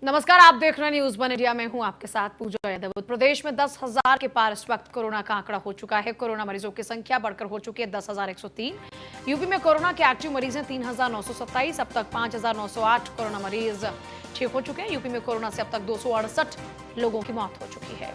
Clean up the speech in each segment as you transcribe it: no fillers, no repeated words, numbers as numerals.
नमस्कार, आप देख रहे हैं न्यूज वन इंडिया में हूं आपके साथ पूजा यादव। उत्तर प्रदेश में 10,000 के पार इस वक्त कोरोना का आंकड़ा हो चुका है। कोरोना मरीजों की संख्या बढ़कर हो चुकी है 10,103। यूपी में कोरोना के एक्टिव मरीज हैं 3,927। अब तक 5,908 कोरोना मरीज ठीक हो चुके हैं। यूपी में कोरोना से अब तक 268 लोगों की मौत हो चुकी है।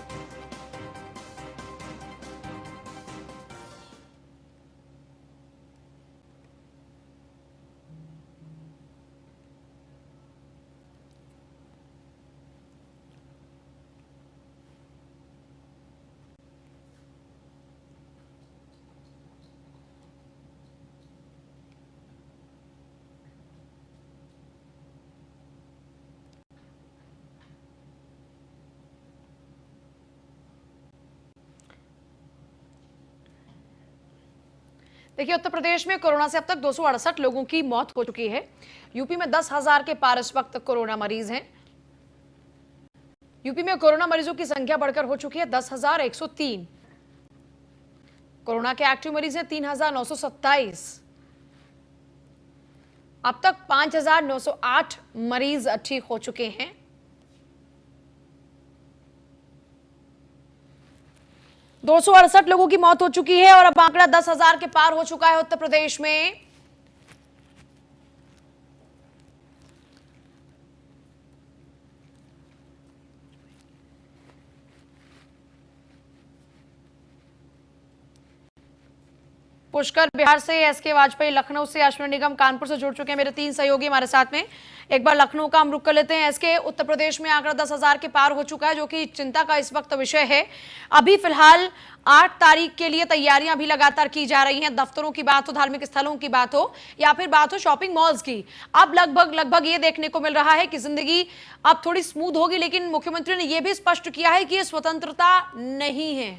देखिए, उत्तर प्रदेश में कोरोना से अब तक 268 लोगों की मौत हो चुकी है। यूपी में 10,000 के पार इस वक्त कोरोना मरीज हैं। यूपी में कोरोना मरीजों की संख्या बढ़कर हो चुकी है 10,103। कोरोना के एक्टिव मरीज हैं 3,927। अब तक 5,908 मरीज ठीक हो चुके हैं। 268 लोगों की मौत हो चुकी है और अब आंकड़ा 10,000 के पार हो चुका है उत्तर प्रदेश में। पुष्कर बिहार से, एसके वाजपेयी लखनऊ से, अश्विनी निगम कानपुर से जुड़ चुके हैं मेरे 3 सहयोगी हमारे साथ में। एक बार लखनऊ का हम रुख कर लेते हैं। एसके, उत्तर प्रदेश में आंकड़ा 10,000 के पार हो चुका है, जो कि चिंता का इस वक्त विषय है। अभी फिलहाल 8 तारीख के लिए तैयारियां भी लगातार की जा रही हैं। दफ्तरों की बात हो, धार्मिक स्थलों की बात हो, या फिर बात हो शॉपिंग मॉल्स की। अब लगभग ये देखने को मिल रहा है कि जिंदगी अब थोड़ी स्मूथ होगी, लेकिन मुख्यमंत्री ने यह भी स्पष्ट किया है कि यह स्वतंत्रता नहीं है।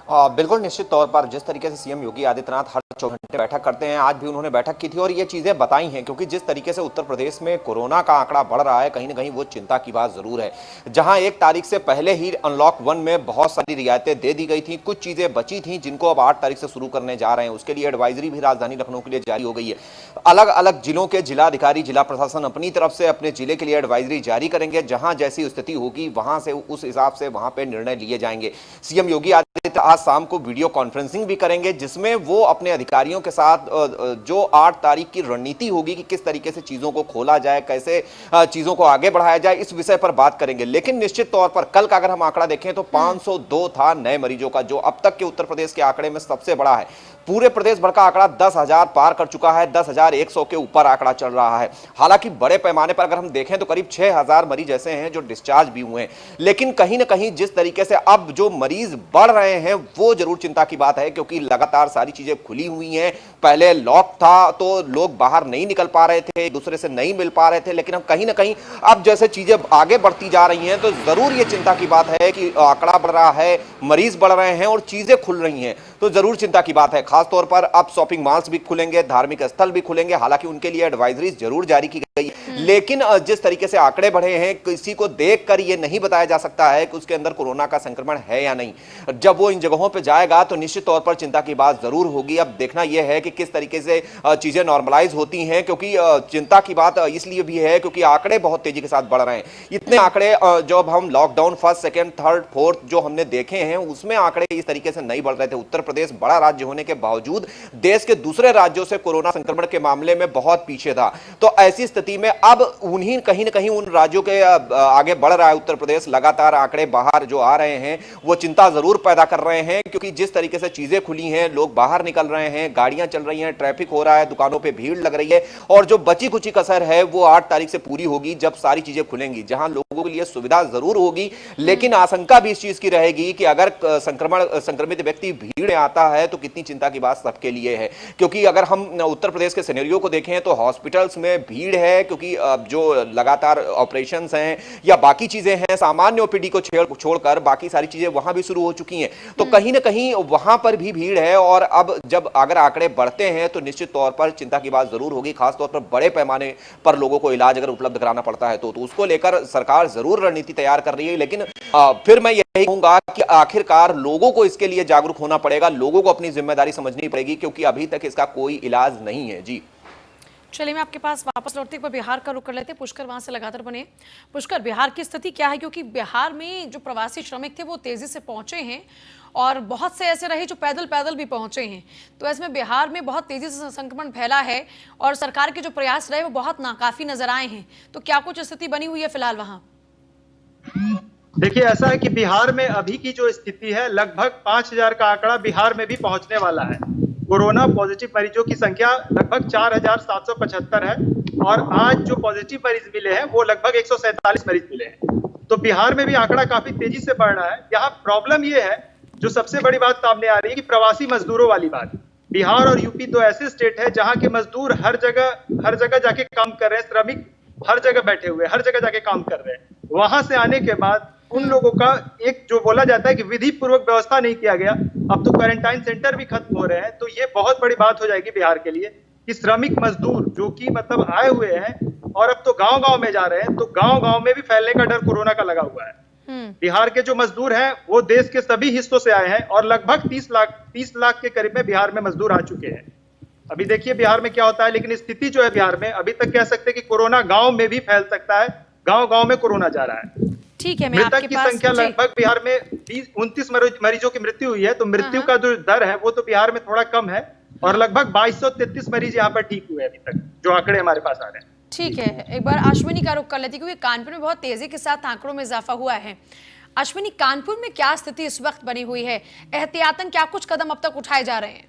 बिल्कुल निश्चित तौर पर जिस तरीके से सीएम योगी आदित्यनाथ हर 24 घंटे बैठक करते हैं, आज भी उन्होंने बैठक की थी और ये चीजें बताई हैं, क्योंकि जिस तरीके से उत्तर प्रदेश में कोरोना का आंकड़ा बढ़ रहा है, कहीं ना कहीं वो चिंता की बात जरूर है। जहां 1 तारीख से पहले ही अनलॉक 1 में बहुत सारी रियायतें दे दी गई थी, कुछ चीजें बची थी जिनको अब 8 तारीख से शुरू करने जा रहे हैं। उसके लिए एडवाइजरी भी राजधानी लखनऊ के लिए जारी हो गई है। अलग अलग जिलों के जिलाधिकारी, जिला प्रशासन अपनी तरफ से अपने जिले के लिए एडवाइजरी जारी करेंगे। जहां जैसी स्थिति होगी वहां से उस हिसाब से वहां पे निर्णय लिए जाएंगे। सीएम योगी आदित्यनाथ आज शाम को वीडियो कॉन्फ्रेंसिंग भी करेंगे, जिसमें वो अपने अधिकारियों के साथ जो 8 तारीख की रणनीति होगी कि किस तरीके से चीजों को खोला जाए, कैसे चीजों को आगे बढ़ाया जाए, इस विषय पर बात करेंगे। लेकिन निश्चित तौर पर कल का अगर हम आंकड़ा देखें तो 502 था नए मरीजों का, जो अब तक के उत्तर प्रदेश के आंकड़े में सबसे बड़ा है। पूरे प्रदेश भर का आंकड़ा 10,000 पार कर चुका है, 10,100 के ऊपर आंकड़ा चल रहा है। हालांकि बड़े पैमाने पर अगर हम देखें तो करीब 6,000 मरीज ऐसे हैं जो डिस्चार्ज भी हुए हैं। लेकिन कहीं ना कहीं जिस तरीके से अब जो मरीज बढ़ रहे हैं वो जरूर चिंता की बात है, क्योंकि लगातार सारी चीजें खुली हुई हैं। पहले लॉक था तो लोग बाहर नहीं निकल पा रहे थे, एक दूसरे से नहीं मिल पा रहे थे, लेकिन हम कहीं ना कहीं अब जैसे चीजें आगे बढ़ती जा रही हैं तो जरूर ये चिंता की बात है कि आंकड़ा बढ़ रहा है, मरीज बढ़ रहे हैं और चीजें खुल रही हैं, तो जरूर चिंता की बात है। खासतौर पर अब शॉपिंग मॉल्स भी खुलेंगे, धार्मिक स्थल भी खुलेंगे। हालांकि उनके लिए एडवाइजरीज जरूर जारी की गई, लेकिन जिस तरीके से आंकड़े बढ़े हैं, किसी को देखकर यह नहीं बताया जा सकता है कि उसके अंदर कोरोना का संक्रमण है या नहीं। जब वो इन जगहों पर जाएगा तो निश्चित तौर पर चिंता की बात जरूर होगी। अब देखना यह है कि किस तरीके से चीजें नॉर्मलाइज होती हैं, क्योंकि चिंता की बात इसलिए भी है क्योंकि आंकड़े बहुत तेजी के साथ बढ़ रहे हैं। इतने आंकड़े जब हम lockdown 1st, 2nd, 3rd, 4th जो हमने देखे हैं उसमें आंकड़े इस तरीके से नहीं बढ़ रहे थे। उत्तर प्रदेश बड़ा राज्य होने के बावजूद देश के दूसरे राज्यों से कोरोना संक्रमण के मामले में बहुत पीछे था। तो ऐसी स्थिति में अब उन्हीं कहीं ना कहीं उन राज्यों के आगे बढ़ रहा है उत्तर प्रदेश। लगातार आंकड़े बाहर जो आ रहे हैं वो चिंता जरूर पैदा कर रहे हैं, क्योंकि जिस तरीके से चीजें खुली हैं, लोग बाहर निकल रहे हैं, गाड़ियां चल रही हैं, ट्रैफिक हो रहा है, दुकानों पे भीड़ लग रही है, और जो बची कुची कसर है वो 8 तारीख से पूरी होगी, जब सारी चीजें खुलेंगी, जहां लोगों के लिए सुविधा जरूर होगी। लेकिन आशंका भी इस चीज की रहेगी कि अगर संक्रमित व्यक्ति भीड़ में आता है तो कितनी चिंता की बात सबके लिए है। क्योंकि अगर हम उत्तर प्रदेश के सिनेरियो को देखें तो हॉस्पिटल्स में भीड़ है, क्योंकि जो लगातार ऑपरेशंस हैं या बाकी चीजें हैं, सामान्य ओपीडी को छोड़कर बाकी सारी चीजें वहां भी शुरू हो चुकी हैं। तो कहीं ना कहीं वहां पर भी भीड़ है, और अब जब अगर आंकड़े बढ़ते हैं तो निश्चित तौर पर चिंता की बात जरूर होगी। खासतौर पर बड़े पैमाने पर लोगों को इलाज अगर उपलब्ध कराना पड़ता है तो उसको लेकर सरकार जरूर रणनीति तैयार कर रही है। लेकिन फिर मैं यही कहूंगा कि आखिरकार लोगों को इसके लिए जागरूक होना पड़ेगा, लोगों को अपनी जिम्मेदारी समझनी पड़ेगी, क्योंकि अभी तक इसका कोई इलाज नहीं है। जी चलिए मैं आपके पास वापस लौटते एक बार बिहार का रुख कर लेते हैं। पुष्कर वहां से लगातार बने। पुष्कर, बिहार की स्थिति क्या है? क्योंकि बिहार में जो प्रवासी श्रमिक थे वो तेजी से पहुंचे हैं और बहुत से ऐसे रहे जो पैदल पैदल भी पहुंचे हैं। तो ऐसे में बिहार में बहुत तेजी से संक्रमण फैला है और सरकार के जो प्रयास रहे वो बहुत नाकाफी नजर आए हैं। तो क्या कुछ स्थिति बनी हुई है फिलहाल वहां? देखिए, ऐसा है कि बिहार में अभी की जो स्थिति है, लगभग 5,000 का आंकड़ा बिहार में भी पहुंचने वाला है। कोरोना पॉजिटिव मरीजों की संख्या लगभग 4,775 है और आज जो पॉजिटिव मरीज मिले हैं वो लगभग 147 मरीज मिले हैं। तो बिहार में भी आंकड़ा काफी तेजी से बढ़ रहा है। यहाँ प्रॉब्लम ये है, जो सबसे बड़ी बात सामने आ रही है कि प्रवासी मजदूरों वाली बात। बिहार और यूपी दो ऐसे स्टेट है जहाँ के मजदूर हर जगह जाके काम कर रहे हैं। श्रमिक हर जगह बैठे हुए, हर जगह जाके काम कर रहे हैं। वहां से आने के बाद उन लोगों का एक जो बोला जाता है कि विधि पूर्वक व्यवस्था नहीं किया गया। अब तो क्वारंटाइन सेंटर भी खत्म हो रहे हैं। तो ये बहुत बड़ी बात हो जाएगी बिहार के लिए कि श्रमिक मजदूर जो कि मतलब आए हुए हैं और अब तो गांव गांव में जा रहे हैं, तो गांव गांव में भी फैलने का डर कोरोना का लगा हुआ है। बिहार के जो मजदूर हैं वो देश के सभी हिस्सों से आए हैं और लगभग 30 लाख के करीब में बिहार में मजदूर आ चुके हैं। अभी देखिए बिहार में क्या होता है, लेकिन स्थिति जो है बिहार में अभी तक कह सकते हैं कि कोरोना गांव में भी फैल सकता है। गांव गांव में कोरोना जा रहा है। ठीक है, मैं मृतक आपके की पास संख्या लगभग बिहार में 29 मरीजों की मृत्यु हुई है। तो मृत्यु का जो दर है वो तो बिहार में थोड़ा कम है और लगभग 2233 मरीज यहाँ पर ठीक हुए अभी तक, जो आंकड़े हमारे पास आ रहे हैं। ठीक है, एक बार अश्विनी का रुख कर लेती क्योंकि कानपुर में बहुत तेजी के साथ आंकड़ों में इजाफा हुआ है। अश्विनी, कानपुर में क्या स्थिति इस वक्त बनी हुई है? एहतियातन क्या कुछ कदम अब तक उठाए जा रहे हैं?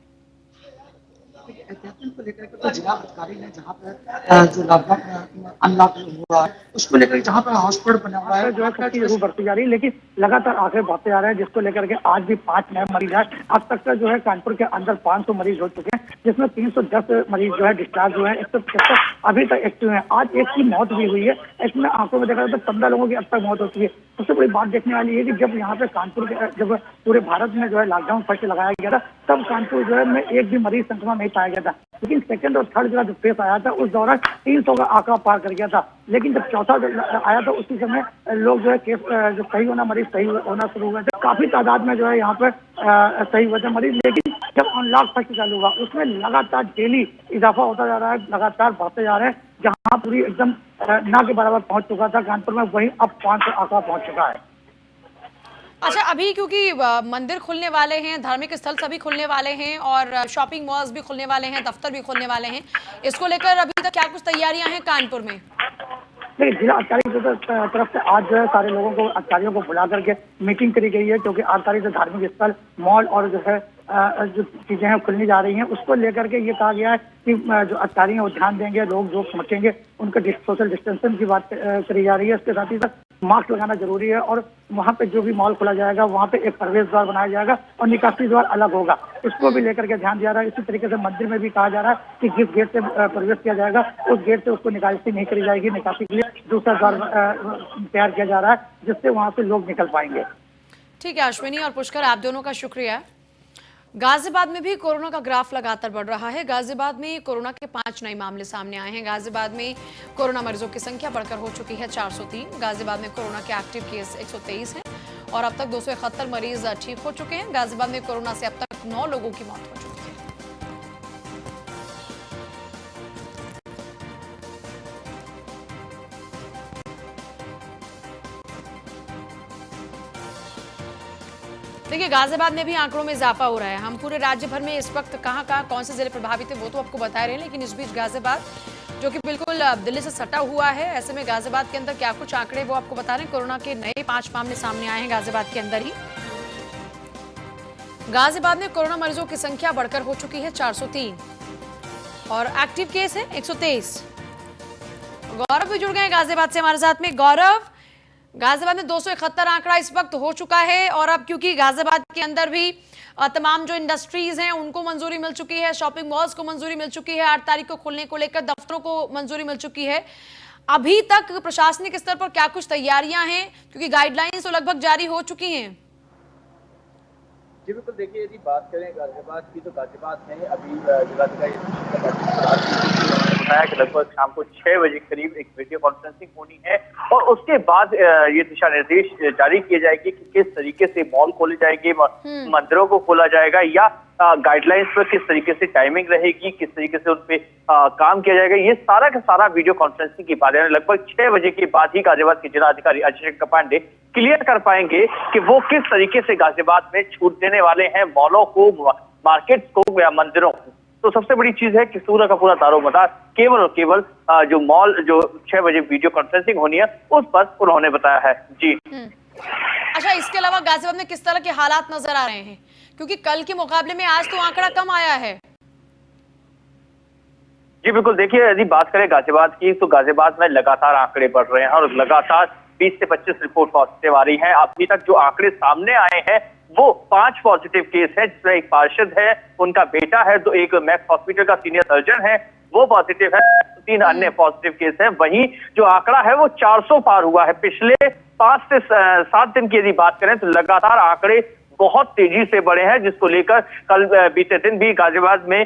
एहतियातन को लेकर के तो जिला अधिकारी ने जहाँ पे जो लगभग अनलॉक हुआ है उसको लेकर जहाँ पे हॉस्पिटल बना हुआ है जो है सख्ती जरूर बढ़ती जा रही है, लेकिन लगातार आंकड़े बढ़ते जा रहे हैं, जिसको लेकर के आज भी 5 नए मरीज हैं। अब तक का जो है कानपुर के अंदर 500 मरीज हो चुके हैं, जिसमें 310 मरीज जो है डिस्चार्ज हुए हैं, 175 अभी तक एक्टिव हैं। आज एक की मौत भी हुई है। इसमें आंकड़ों में देखा जाए तो 15 लोगों की अब तक मौत हो चुकी है। सबसे बड़ी बात देखने वाली है कि जब यहाँ पे कानपुर के जब पूरे भारत में जो है लॉकडाउन फर्स्ट लगाया गया था, तब कानपुर जो है में एक भी मरीज संक्रमण नहीं पाया गया था। लेकिन सेकंड और थर्ड जो फेस आया था उस दौरान 300 का आंकड़ा पार कर गया था। लेकिन जब चौथा आया था उसी समय लोग जो है केस जो सही होना मरीज सही होना शुरू हुए थे। काफी तादाद में जो है यहाँ पर सही हुए थे मरीज। लेकिन जब अनलॉक फर्स्ट चालू हुआ उसमें लगातार डेली इजाफा होता जा रहा है, लगातार बढ़ते जा रहे हैं। जहाँ पूरी एकदम ना के बराबर पहुंच चुका था कानपुर में, वहीं अब 500 आंकड़ा पहुंच चुका है। अच्छा, अभी क्योंकि मंदिर खुलने वाले हैं, धार्मिक स्थल सभी खुलने वाले हैं और शॉपिंग मॉल्स भी खुलने वाले हैं, दफ्तर भी खुलने वाले हैं, इसको लेकर अभी तक क्या कुछ तैयारियां हैं कानपुर में? देखिए, जिला अधिकारी की तरफ से आज जो है सारे लोगों को अधिकारियों को बुला करके मीटिंग करी गई है, क्योंकि 8 तारीख से धार्मिक स्थल मॉल और जो है जो चीजें हैं खुलने जा रही हैं। उसको लेकर के ये कहा गया है कि जो अधिकारी हैं वो ध्यान देंगे, लोग जो पहुंचेंगे उनका सोशल डिस्टेंसिंग की बात करी जा रही है। इसके साथ ही साथ मास्क लगाना जरूरी है और वहाँ पे जो भी मॉल खुला जाएगा वहाँ पे एक प्रवेश द्वार बनाया जाएगा और निकासी द्वार अलग होगा। इसको भी लेकर के ध्यान दिया जा रहा है। इसी तरीके से मंदिर में भी कहा जा रहा है कि जिस गेट से प्रवेश किया जाएगा उस गेट से उसको निकासी नहीं करी जाएगी। निकासी के लिए दूसरा द्वार तैयार किया जा रहा है, जिससे वहाँ से लोग निकल पाएंगे। ठीक है अश्विनी और पुष्कर, आप दोनों का शुक्रिया। गाजियाबाद में भी कोरोना का ग्राफ लगातार बढ़ रहा है। गाजियाबाद में कोरोना के 5 नए मामले सामने आए हैं। गाजियाबाद में कोरोना मरीजों की संख्या बढ़कर हो चुकी है 403। गाजियाबाद में कोरोना के एक्टिव केस 123 हैं और अब तक 271 मरीज ठीक हो चुके हैं। गाजियाबाद में कोरोना से अब तक 9 लोगों की मौत हो चुकी है। देखिए, गाजियाबाद में भी आंकड़ों में इजाफा हो रहा है। हम पूरे राज्य भर में इस वक्त कहां कौन से जिले प्रभावित है वो तो आपको बता रहे हैं, लेकिन इस बीच गाजियाबाद जो कि बिल्कुल दिल्ली से सटा हुआ है, ऐसे में गाजियाबाद के अंदर क्या कुछ आंकड़े वो आपको बता रहे हैं। कोरोना के नए 5 मामले सामने आए हैं गाजियाबाद के अंदर ही। गाजियाबाद में कोरोना मरीजों की संख्या बढ़कर हो चुकी है 403 और एक्टिव केस है 123। गौरव भी जुड़ गए गाजियाबाद से हमारे साथ में। गौरव, गाजियाबाद में 271 आंकड़ा इस वक्त हो चुका है और अब क्योंकि गाजियाबाद के अंदर भी तमाम जो इंडस्ट्रीज हैं उनको मंजूरी मिल चुकी है, शॉपिंग मॉल्स को मंजूरी मिल चुकी है, 8 तारीख को खुलने को लेकर दफ्तरों को मंजूरी मिल चुकी है। अभी तक प्रशासनिक स्तर पर क्या कुछ तैयारियां हैं, क्योंकि गाइडलाइंस तो लगभग जारी हो चुकी हैं? जी बिल्कुल, देखिए यदि बात करें गाजियाबाद की तो गाजियाबाद में अभी जिलाधिकारी बताया कि लगभग शाम को 6 बजे करीब एक वीडियो कॉन्फ्रेंसिंग होनी है और उसके बाद ये दिशा निर्देश जारी किए जाएंगे कि किस तरीके से मॉल खोले जाएंगे, मंदिरों को खोला जाएगा, या गाइडलाइंस पर किस तरीके से टाइमिंग रहेगी, किस तरीके से उनपे काम किया जाएगा। ये सारा का सारा वीडियो कॉन्फ्रेंसिंग की बात है। लगभग 6 बजे के बाद ही गाजियाबाद के जिलाधिकारी अजय शंकर पांडे क्लियर कर पाएंगे कि वो किस तरीके से गाजियाबाद में छूट देने वाले हैं मॉलों को, मार्केट्स को या मंदिरों को। तो सबसे बड़ी चीज है कि पूरा का पूरा दारोमदार केवल और केवल जो मॉल, जो 6 बजे वीडियो कॉन्फ्रेंसिंग होनी है उस पर उन्होंने बताया है। जी अच्छा, इसके अलावा गाजियाबाद में किस तरह के हालात नजर आ रहे हैं, क्योंकि कल के मुकाबले में आज तो आंकड़ा कम आया है? जी बिल्कुल, देखिए यदि बात करें गाजियाबाद की तो गाजियाबाद में लगातार आंकड़े बढ़ रहे हैं और लगातार 20 से 25 रिपोर्ट पॉजिटिव आ रही है। अभी तक जो आंकड़े सामने आए हैं वो 5 पॉजिटिव केस है, जिसमें एक पार्षद है, उनका बेटा है, तो एक मैक्स हॉस्पिटल का सीनियर सर्जन है वो पॉजिटिव है, 3 अन्य पॉजिटिव केस है। वहीं जो आंकड़ा है वो 400 पार हुआ है। पिछले 5 से 7 दिन की यदि बात करें तो लगातार आंकड़े बहुत तेजी से बढ़े हैं, जिसको लेकर कल बीते दिन भी गाजियाबाद में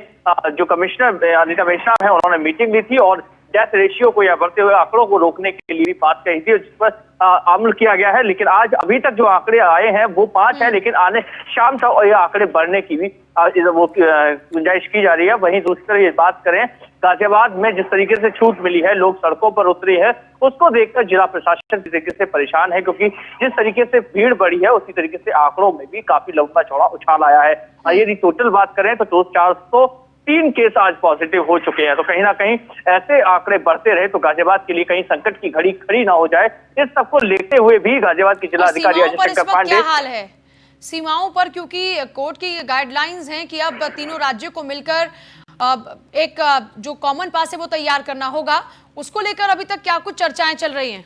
जो कमिश्नर अनिता मेश्राम है उन्होंने मीटिंग ली थी और डेथ रेशियो को या बढ़ते हुए आंकड़ों को रोकने के लिए भी बात कही थी, जिस पर अमल किया गया है। लेकिन आज अभी तक जो आंकड़े आए हैं वो 5 है, लेकिन आने शाम तक ये आंकड़े बढ़ने की भी वो गुंजाइश की जा रही है। वहीं दूसरी तरफ ये बात करें, गाजियाबाद में जिस तरीके से छूट मिली है, लोग सड़कों पर उतरे हैं, उसको देखकर जिला प्रशासन किस तरीके से परेशान है, क्योंकि जिस तरीके से भीड़ बढ़ी है उसी तरीके से आंकड़ों में भी काफी लंबा चौड़ा उछाल आया है। यदि टोटल बात करें तो 403 केस आज पॉजिटिव हो चुके हैं। तो कहीं ना कहीं ऐसे आंकड़े बढ़ते रहे तो गाजियाबाद के लिए कहीं संकट की घड़ी खड़ी ना हो जाए, इस सबको लेते हुए भी गाजियाबाद के जिलाधिकारी अजय शंकर पांडे क्या हाल है सीमाओं पर, क्योंकि कोर्ट की गाइडलाइंस हैं कि अब तीनों राज्यों को मिलकर एक जो कॉमन पास है वो तैयार करना होगा, उसको लेकर अभी तक क्या कुछ चर्चाएं चल रही हैं?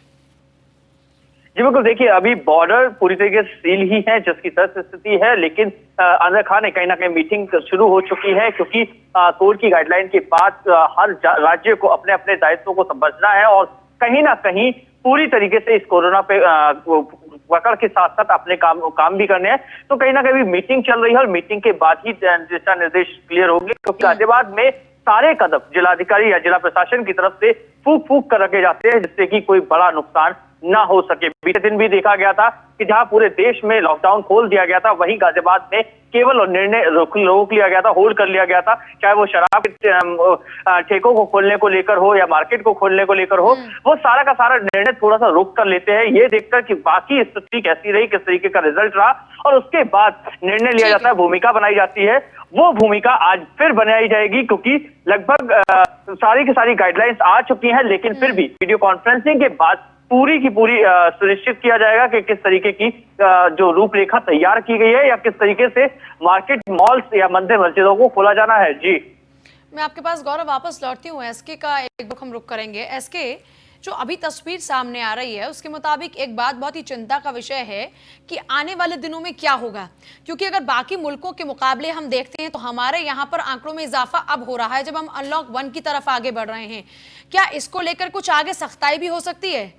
जी बिल्कुल, देखिए अभी बॉर्डर पूरी तरीके से सील ही है, जिसकी तरह स्थिति है, लेकिन आजम खान ने कहीं ना कहीं मीटिंग शुरू हो चुकी है, क्योंकि कोर्ट की गाइडलाइन के बाद हर राज्य को अपने अपने दायित्वों को समझना है और कहीं ना कहीं पूरी तरीके से इस कोरोना पे पकड़ के साथ साथ अपने काम भी करने हैं। तो कहीं ना कहीं मीटिंग चल रही है और मीटिंग के बाद ही दिशा निर्देश क्लियर होंगे, क्योंकि गाजियाबाद में सारे कदम जिलाधिकारी या जिला प्रशासन की तरफ से फूक फूक कर रखे जाते हैं, जिससे कि कोई बड़ा नुकसान ना हो सके। बीते दिन भी देखा गया था कि जहां पूरे देश में लॉकडाउन खोल दिया गया था, वहीं गाजियाबाद में केवल और निर्णय रोक लिया गया था, होल्ड कर लिया गया था, चाहे वो शराब के ठेकों को खोलने को लेकर हो या मार्केट को खोलने को लेकर हो, वो सारा का सारा निर्णय थोड़ा सा रोक कर लेते हैं, ये देखकर कि बाकी स्थिति कैसी रही, किस तरीके का रिजल्ट रहा, और उसके बाद निर्णय लिया जाता है, भूमिका बनाई जाती है। वो भूमिका आज फिर बनाई जाएगी, क्योंकि लगभग सारी की सारी गाइडलाइंस आ चुकी हैं, लेकिन फिर भी वीडियो कॉन्फ्रेंसिंग के बाद पूरी की पूरी सुनिश्चित किया जाएगा कि किस तरीके की जो रूपरेखा तैयार की गई है या किस तरीके से मार्केट, मॉल्स या मंदिर मस्जिदों को खोला जाना है। जी मैं आपके पास गौरव वापस लौटती हूँ। एसके का एक रुख हम रुक करेंगे। एसके, जो अभी तस्वीर सामने आ रही है उसके मुताबिक एक बात बहुत ही चिंता का विषय है कि आने वाले दिनों में क्या होगा, क्योंकि अगर बाकी मुल्कों के मुकाबले हम देखते हैं तो हमारे यहाँ पर आंकड़ों में इजाफा अब हो रहा है जब हम अनलॉक 1 की तरफ आगे बढ़ रहे हैं। क्या इसको लेकर कुछ आगे सख्ताई भी हो सकती है?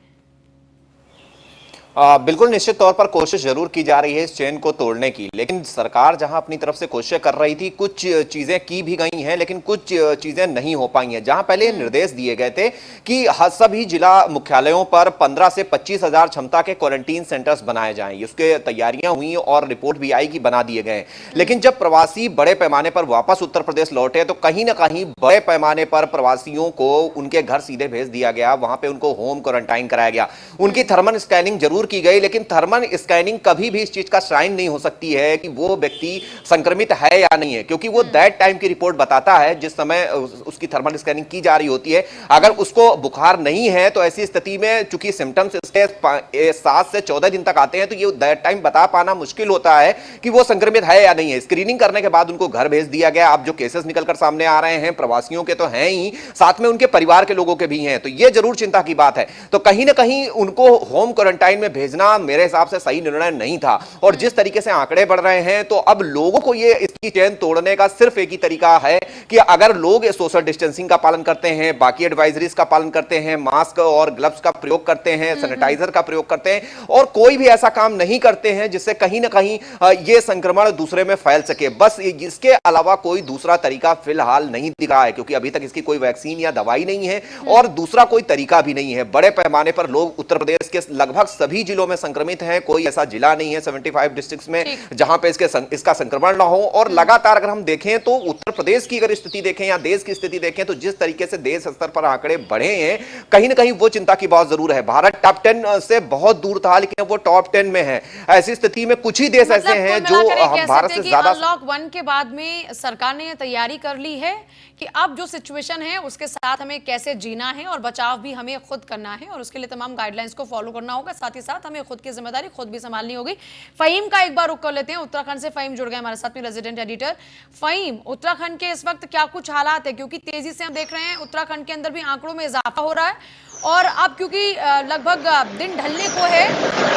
बिल्कुल, निश्चित तौर पर कोशिश जरूर की जा रही है इस चेन को तोड़ने की, लेकिन सरकार जहां अपनी तरफ से कोशिशें कर रही थी, कुछ चीजें की भी गई हैं, लेकिन कुछ चीजें नहीं हो पाई हैं। जहां पहले निर्देश दिए गए थे कि सभी जिला मुख्यालयों पर 15 से 25 हजार क्षमता के क्वारंटीन सेंटर्स बनाए जाएं, उसके तैयारियां हुई और रिपोर्ट भी आई कि बना दिए गए। लेकिन जब प्रवासी बड़े पैमाने पर वापस उत्तर प्रदेश लौटे तो कहीं ना कहीं बड़े पैमाने पर प्रवासियों को उनके घर सीधे भेज दिया गया, वहां पर उनको होम क्वारंटाइन कराया गया। उनकी थर्मल स्कैनिंग जरूर की गई, लेकिन थर्मल स्कैनिंग कभी भी इस चीज का साइन नहीं हो सकती है कि वो व्यक्ति संक्रमित है या नहीं है, क्योंकि वो दैट टाइम की रिपोर्ट बताता है जिस समय उसकी थर्मल स्कैनिंग की जा रही होती है। अगर उसको बुखार नहीं है तो ऐसी स्थिति में चूंकि सिम्टम्स इसके 7 से 14 दिन तक आते हैं, तो ये दैट टाइम बता पाना मुश्किल होता है कि वो संक्रमित है या नहीं है। स्क्रीनिंग करने के बाद उनको घर भेज दिया गया। अब जो केसेस निकलकर सामने आ रहे हैं प्रवासियों के तो हैं ही, साथ में उनके परिवार के लोगों के भी हैं, तो ये जरूर चिंता की बात है। तो कहीं ना कहीं उनको होम क्वारंटाइन में भेजना मेरे हिसाब से सही निर्णय नहीं था। और जिस तरीके से आंकड़े बढ़ रहे हैं तो अब लोगों को ये इसकी चेन तोड़ने का सिर्फ एक ही तरीका है कि अगर लोग सोशल डिस्टेंसिंग का पालन करते हैं, बाकी एडवाइजरीज का पालन करते हैं, मास्क और ग्लव्स का प्रयोग करते हैं, सैनिटाइजर का प्रयोग करते हैं और कोई भी ऐसा काम नहीं करते हैं जिससे कहीं ना कहीं ये संक्रमण दूसरे में फैल सके, बस इसके अलावा कोई दूसरा तरीका फिलहाल नहीं दिखा है, क्योंकि अभी तक इसकी कोई वैक्सीन या दवाई नहीं है और दूसरा कोई तरीका भी नहीं है। बड़े पैमाने पर लोग उत्तर प्रदेश के लगभग सभी जिलों में संक्रमित हैं, कोई ऐसा जिला नहीं है 75 डिस्ट्रिक्ट्स में जहां पे इसका संक्रमण ना हो। और लगातार अगर हम देखें तो उत्तर प्रदेश की अगर स्थिति देखें या देश की स्थिति देखें तो जिस तरीके से देश स्तर पर आंकड़े बढ़े हैं, कहीं ना कहीं वो चिंता की बात जरूर है। भारत टॉप 10 से बहुत दूर था, लेकिन वो टॉप 10 में है। ऐसी स्थिति में कुछ ही देश ऐसे हैं जो भारत से ज्यादा। अनलॉक 1 के बाद में सरकार ने तैयारी कर ली है कि अब जो सिचुएशन है उसके साथ हमें कैसे जीना है और बचाव भी हमें खुद करना है और उसके लिए तमाम गाइडलाइंस को फॉलो करना होगा, साथ ही साथ हमें खुद की जिम्मेदारी खुद भी संभालनी होगी। फहीम का एक बार रुख कर लेते हैं, उत्तराखंड से फहीम जुड़ गए हमारे साथ में, रेजिडेंट एडिटर। फहीम, उत्तराखंड के इस वक्त क्या कुछ हालात है, क्योंकि तेजी से हम देख रहे हैं उत्तराखंड के अंदर भी आंकड़ों में इजाफा हो रहा है और अब क्योंकि लगभग दिन ढलने को है,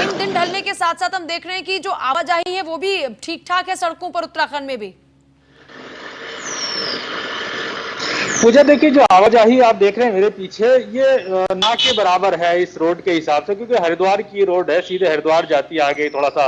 इन दिन ढलने के साथ साथ हम देख रहे हैं कि जो आवाजाही है वो भी ठीक ठाक है सड़कों पर उत्तराखंड में भी। पूजा, देखिए जो आवाजाही आप देख रहे हैं मेरे पीछे, ये ना के बराबर है इस रोड के हिसाब से, क्योंकि हरिद्वार की रोड है, सीधे हरिद्वार जाती है, आगे थोड़ा सा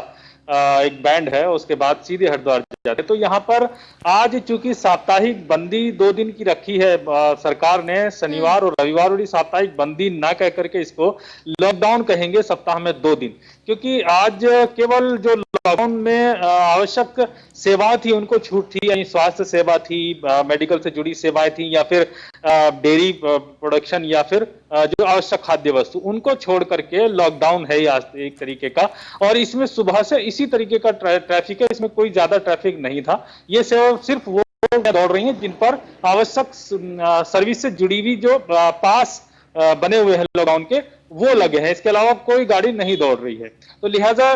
एक बैंड है, उसके बाद सीधे हरिद्वार जाते। तो यहाँ पर आज चूंकि साप्ताहिक बंदी 2 दिन की रखी है सरकार ने, शनिवार और रविवार, और साप्ताहिक बंदी ना कह करके इसको लॉकडाउन कहेंगे सप्ताह में 2 दिन, क्योंकि आज केवल जो लॉकडाउन में आवश्यक सेवाएं थी उनको छूट थी, यानी स्वास्थ्य सेवा थी, मेडिकल से जुड़ी सेवाएं थी, या फिर डेयरी प्रोडक्शन, या फिर जो आवश्यक खाद्य वस्तु, उनको छोड़ करके लॉकडाउन है आज एक तरीके का। और इसमें सुबह से इसी तरीके का ट्रैफिक है, इसमें कोई ज्यादा ट्रैफिक नहीं था। ये सेवा सिर्फ वो दौड़ रही है जिन पर आवश्यक सर्विस से जुड़ी हुई जो पास बने हुए हैं लॉकडाउन के, वो लगे हैं, इसके अलावा कोई गाड़ी नहीं दौड़ रही है। तो लिहाजा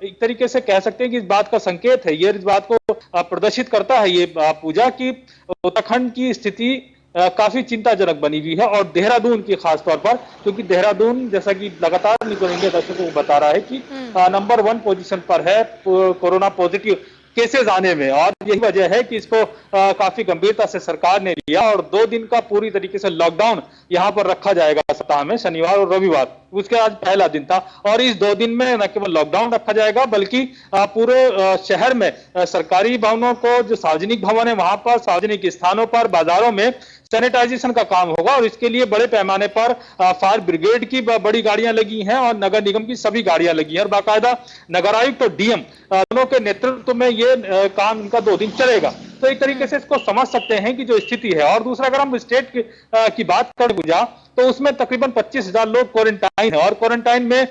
एक तरीके से कह सकते हैं कि इस बात का संकेत है, ये इस बात को प्रदर्शित करता है ये पूजा की उत्तराखंड की स्थिति काफी चिंताजनक बनी हुई है, और देहरादून की खासतौर पर, क्योंकि देहरादून जैसा कि लगातार न्यूज़ इंडिया दर्शकों को बता रहा है कि नंबर 1 पोजीशन पर है कोरोना पॉजिटिव केसेस आने में, और यही वजह है कि इसको काफी गंभीरता से सरकार ने लिया और 2 दिन का पूरी तरीके से लॉकडाउन यहाँ पर रखा जाएगा सप्ताह में, शनिवार और रविवार। उसके आज पहला दिन था और इस 2 दिन में न केवल लॉकडाउन रखा जाएगा बल्कि पूरे शहर में सरकारी भवनों को, जो सार्वजनिक भवन है वहां पर, सार्वजनिक स्थानों पर, बाजारों में सैनिटाइजेशन का काम होगा, और इसके लिए बड़े पैमाने पर फायर ब्रिगेड की बड़ी गाड़ियां लगी हैं और नगर निगम की सभी गाड़ियां लगी हैं, और बाकायदा नगर आयुक्त और डीएम दोनों के नेतृत्व में ये काम इनका 2 दिन चलेगा। तो एक तरीके से इसको समझ सकते हैं कि जो स्थिति है। और दूसरा, अगर हम स्टेट की बात करें गुजा, तो उसमें तकरीबन 25,000 लोग क्वारंटाइन है, और क्वारंटाइन में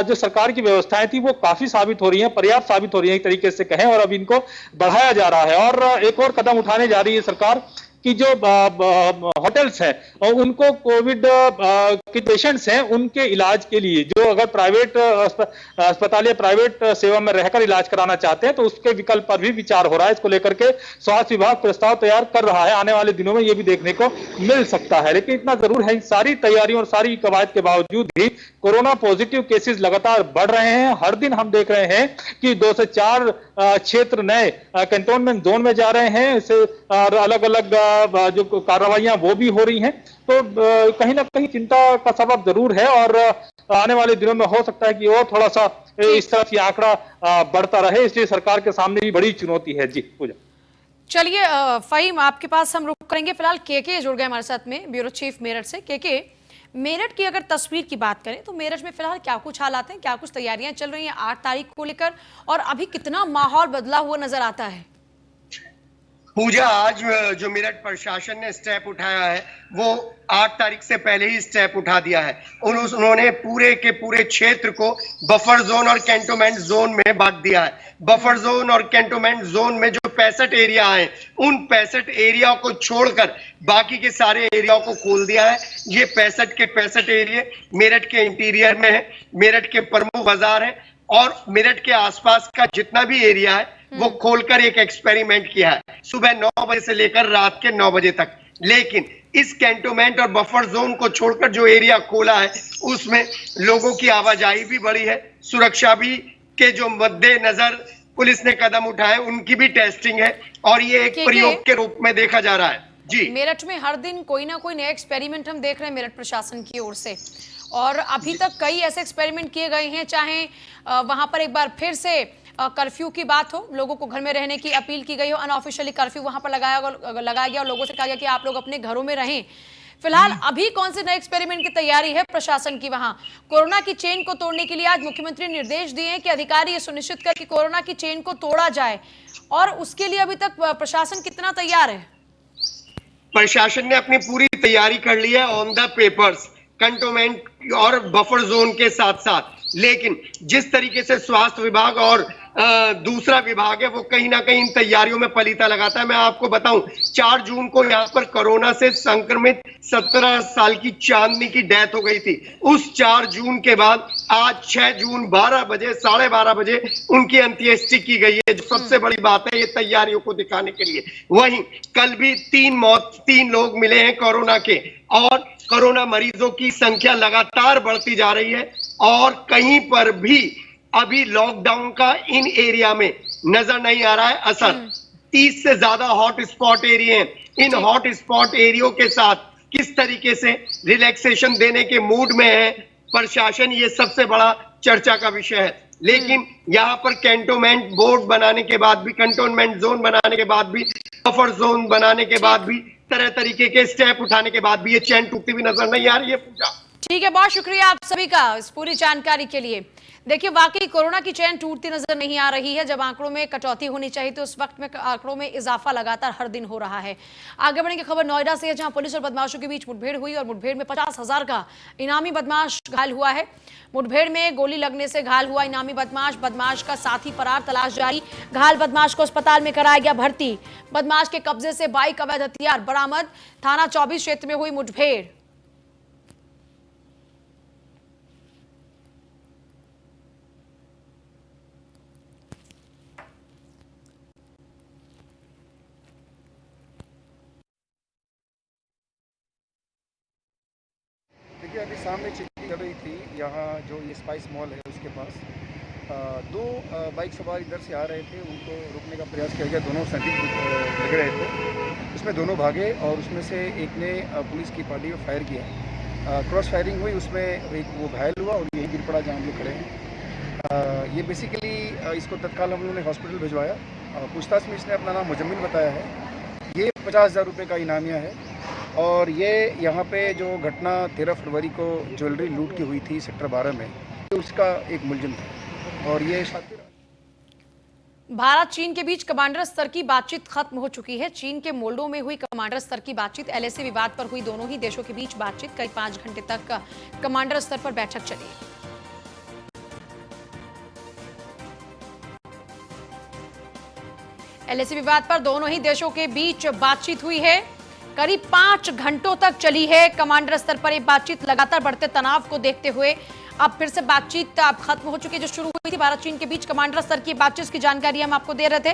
जो सरकार की व्यवस्थाएं थी वो काफी साबित हो रही हैं, पर्याप्त साबित हो रही है एक तरीके से कहें, और अब इनको बढ़ाया जा रहा है। और एक और कदम उठाने जा रही है सरकार कि जो होटल्स हैं और उनको कोविड के पेशेंट्स हैं उनके इलाज के लिए, जो अगर प्राइवेट अस्पताल या प्राइवेट सेवा में रहकर इलाज कराना चाहते हैं तो उसके विकल्प पर भी विचार हो रहा है। इसको लेकर के स्वास्थ्य विभाग प्रस्ताव तैयार कर रहा है, आने वाले दिनों में ये भी देखने को मिल सकता है। लेकिन इतना जरूर है, इन सारी तैयारियों और सारी कवायद के बावजूद भी कोरोना पॉजिटिव केसेस लगातार बढ़ रहे हैं। हर दिन हम देख रहे हैं कि 2 से 4 क्षेत्र नए कंटेनमेंट जोन में जा रहे हैं, इससे अलग अलग जो कार्रवाइयां वो भी हो रही हैं। तो कहीं ना कहीं चिंता का सबब जरूर है, और आने वाले दिनों में हो सकता है कि और थोड़ा सा इस तरफ ये आंकड़ा बढ़ता रहे, इसलिए सरकार के सामने भी बड़ी चुनौती है। जी पूजा। चलिए फहीम, आपके पास हम रुक करेंगे। फिलहाल केके जुड़ गए हमारे साथ में, ब्यूरो चीफ मेरठ से। केके, मेरठ की अगर तस्वीर की बात करें तो मेरठ में फिलहाल क्या कुछ हालात हैं, क्या कुछ तैयारियां चल रही हैं 8 तारीख को लेकर, और अभी कितना माहौल बदला हुआ नजर आता है? पूजा, आज जो मेरठ प्रशासन ने स्टेप उठाया है वो 8 तारीख से पहले ही स्टेप उठा दिया है। उन्होंने पूरे के पूरे क्षेत्र को बफर जोन और कैंटोनमेंट जोन में बांट दिया है। बफर जोन और कैंटोनमेंट जोन में जो 65 एरिया हैं, उन 65 एरिया को छोड़कर बाकी के सारे एरियाओं को खोल दिया है। ये 65 के 65 एरिया मेरठ के इंटीरियर में है, मेरठ के प्रमुख बाजार है, और मेरठ के आसपास का जितना भी एरिया है वो खोलकर एक एक्सपेरिमेंट किया है, सुबह 9 बजे से लेकर रात के 9 बजे तक। लेकिन इस कैंटोनमेंट और बफर जोन को छोड़कर जो एरिया खोला है उसमें लोगों की आवाजाही भी बढ़ी है, सुरक्षा भी के जो मद्देनजर पुलिस ने कदम उठाए उनकी भी टेस्टिंग है और ये एक प्रयोग के रूप में देखा जा रहा है। जी, मेरठ में हर दिन कोई ना कोई नया एक्सपेरिमेंट हम देख रहे हैं मेरठ प्रशासन की ओर से, और अभी तक कई ऐसे एक्सपेरिमेंट किए गए हैं, चाहे वहां पर एक बार फिर से कर्फ्यू की बात हो, लोगों को घर में रहने की अपील की गई हो, अनऑफिशियली कर्फ्यू वहां पर लगाया गया और लोगों से कहा गया कि आप लोग अपने घरों में रहें। फिलहाल अभी कौन से नए एक्सपेरिमेंट की तैयारी है प्रशासन की वहां? कोरोना की चेन को तोड़ने के लिए आज मुख्यमंत्री निर्देश दिए हैं कि अधिकारी ये सुनिश्चित कर कि कोरोना की चेन को तोड़ा जाए, और उसके लिए अभी तक प्रशासन कितना तैयार है? प्रशासन ने अपनी पूरी तैयारी कर ली है ऑन द पेपर्स, कंटोनमेंट और बफर जोन के साथ साथ, लेकिन जिस तरीके से स्वास्थ्य विभाग और दूसरा विभाग है वो कहीं ना कहीं इन तैयारियों में पलीता लगाता है। मैं आपको बताऊं, 4 जून को यहाँ पर कोरोना से संक्रमित 17 साल की चांदनी की डेथ हो गई थी। उस 4 जून के बाद आज 6 जून 12 बजे 12:30 बजे उनकी अंत्येष्टि की गई है, जो सबसे बड़ी बात है ये तैयारियों को दिखाने के लिए। वहीं कल भी 3 लोग मिले हैं कोरोना के, और कोरोना मरीजों की संख्या लगातार बढ़ती जा रही है और कहीं पर भी अभी लॉकडाउन का इन एरिया में नजर नहीं आ रहा है असर। 30 से ज्यादा हॉट स्पॉट एरिया हैं। इन हॉट स्पॉट एरियो के साथ किस तरीके से रिलैक्सेशन देने के मूड में है प्रशासन, ये सबसे बड़ा चर्चा का विषय है। लेकिन यहाँ पर कैंटोनमेंट बोर्ड बनाने के बाद भी, कंटोनमेंट जोन बनाने के बाद भी, बफर जोन बनाने के बाद भी, तरह तरीके के स्टेप उठाने के बाद भी ये चैन टूटती हुई नजर नहीं आ रही है। पूजा, ठीक है, बहुत शुक्रिया आप सभी का इस पूरी जानकारी के लिए। देखिए, वाकई कोरोना की चैन टूटती नजर नहीं आ रही है। जब आंकड़ों में कटौती होनी चाहिए तो उस वक्त में आंकड़ों में इजाफा लगातार हर दिन हो रहा है। आगे बढ़ेंगे, खबर नोएडा से है, जहां पुलिस और बदमाशों के बीच मुठभेड़ हुई और मुठभेड़ में 50,000 का इनामी बदमाश घायल हुआ है। मुठभेड़ में गोली लगने से घायल हुआ इनामी बदमाश का साथी फरार, तलाश जारी। घायल बदमाश को अस्पताल में कराया गया भर्ती। बदमाश के कब्जे से बाइक, अवैध हथियार बरामद। थाना 24 क्षेत्र में हुई मुठभेड़। देखिए, अभी सामने चेकिंग कर रही थी, यहाँ जो ये स्पाइस मॉल है उसके पास 2 बाइक सवार इधर से आ रहे थे, उनको रोकने का प्रयास किया गया। दोनों सटीक लग रहे थे, उसमें दोनों भागे और उसमें से एक ने पुलिस की पार्टी में फायर किया। क्रॉस फायरिंग हुई, उसमें एक वो घायल हुआ और यही गिर पड़ा जहाँ हम लोग खड़े हैं। ये बेसिकली इसको तत्काल हम लोगों ने हॉस्पिटल भिजवाया। पूछताछ में इसने अपना नाम मुजम्मिल बताया है। ये 50,000 रुपये का इनामिया है और ये यहाँ पे जो घटना 13 फरवरी को ज्वेलरी लूट की हुई थी सेक्टर 12 में, तो उसका एक मुलजिम था और ये भारत चीन के बीच कमांडर स्तर की बातचीत खत्म हो चुकी है। चीन के मोल्डो में हुई कमांडर स्तर की बातचीत, एलएसी विवाद पर हुई दोनों ही देशों के बीच बातचीत। करीब 5 घंटे तक कमांडर स्तर पर बैठक चली। एलएसी विवाद पर दोनों ही देशों के बीच बातचीत हुई है। करीब 5 घंटों तक चली है कमांडर स्तर पर ये बातचीत। लगातार बढ़ते तनाव को देखते हुए अब फिर से बातचीत अब खत्म हो चुकी है। जो शुरू हुई थी भारत चीन के बीच कमांडर स्तर की बातचीत की जानकारी हम आपको दे रहे थे।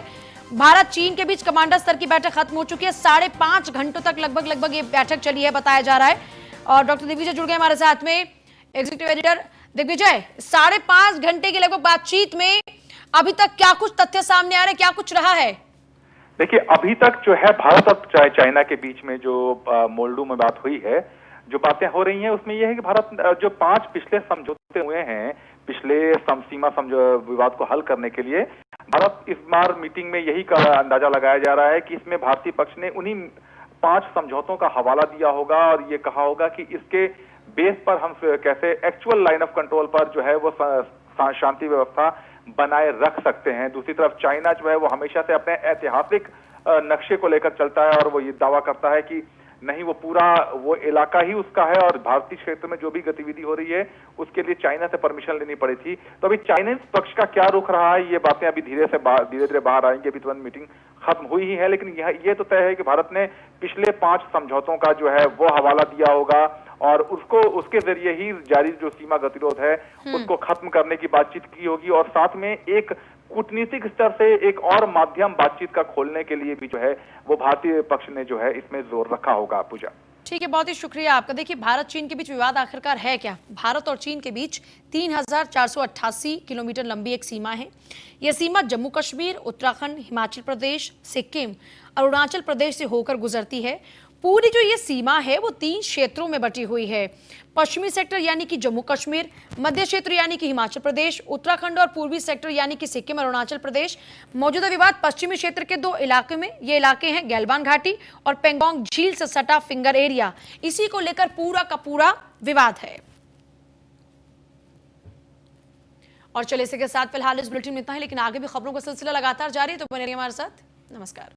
भारत चीन के बीच कमांडर स्तर की बैठक खत्म हो चुकी है। 5.5 घंटों तक लगभग ये बैठक चली है बताया जा रहा है। और डॉक्टर दिग्विजय जुड़ गए हमारे साथ में, एग्जीक्यूटिव एडिटर। दिग्विजय, 5.5 घंटे की लगभग बातचीत में अभी तक क्या कुछ तथ्य सामने आ रहे, क्या कुछ रहा है? देखिए, अभी तक जो है भारत और चाइना के बीच में जो मोल्डो में बात हुई है, जो बातें हो रही हैं उसमें यह है कि भारत जो 5 पिछले समझौते हुए हैं, पिछले सीमा विवाद को हल करने के लिए, भारत इस बार मीटिंग में यही का अंदाजा लगाया जा रहा है कि इसमें भारतीय पक्ष ने उन्हीं 5 समझौतों का हवाला दिया होगा और ये कहा होगा कि इसके बेस पर हम कैसे एक्चुअल लाइन ऑफ कंट्रोल पर जो है वो शांति व्यवस्था बनाए रख सकते हैं। दूसरी तरफ चाइना जो है वो हमेशा से अपने ऐतिहासिक नक्शे को लेकर चलता है और वो ये दावा करता है कि नहीं, वो पूरा वो इलाका ही उसका है और भारतीय क्षेत्र में जो भी गतिविधि हो रही है उसके लिए चाइना से परमिशन लेनी पड़ी थी। तो अभी चाइनीज पक्ष का क्या रुख रहा है, ये बातें अभी धीरे धीरे बाहर आएंगी। अभी तुरंत मीटिंग खत्म हुई ही है, लेकिन ये तो तय है कि भारत ने पिछले 5 समझौतों का जो है वो हवाला दिया होगा और उसके जरिए ही जारी जो सीमा गतिरोध है उसको खत्म करने की बातचीत की होगी और साथ में एक कूटनीतिक स्तर से एक और माध्यम बातचीत का खोलने के लिए भी जो है वो भारतीय पक्ष ने जो है इसमें जोर रखा होगा। पूजा, ठीक है, बहुत ही शुक्रिया आपका। देखिए, भारत चीन के बीच विवाद आखिरकार है क्या? भारत और चीन के बीच 3,488 किलोमीटर लंबी एक सीमा है। यह सीमा जम्मू कश्मीर, उत्तराखंड, हिमाचल प्रदेश, सिक्किम, अरुणाचल प्रदेश से होकर गुजरती है। पूरी जो ये सीमा है वो 3 क्षेत्रों में बटी हुई है। पश्चिमी सेक्टर यानी कि जम्मू कश्मीर, मध्य क्षेत्र यानी कि हिमाचल प्रदेश, उत्तराखंड और पूर्वी सेक्टर यानी कि सिक्किम और अरुणाचल प्रदेश। मौजूदा विवाद पश्चिमी क्षेत्र के 2 इलाके में, ये इलाके हैं गैलबान घाटी और पेंगोंग झील से सटा फिंगर एरिया। इसी को लेकर पूरा का पूरा विवाद है। और चले इसी के साथ फिलहाल इस बुलेटिन में इतना ही, लेकिन आगे भी खबरों का सिलसिला लगातार जारी है, तो बने रहिए हमारे साथ। नमस्कार।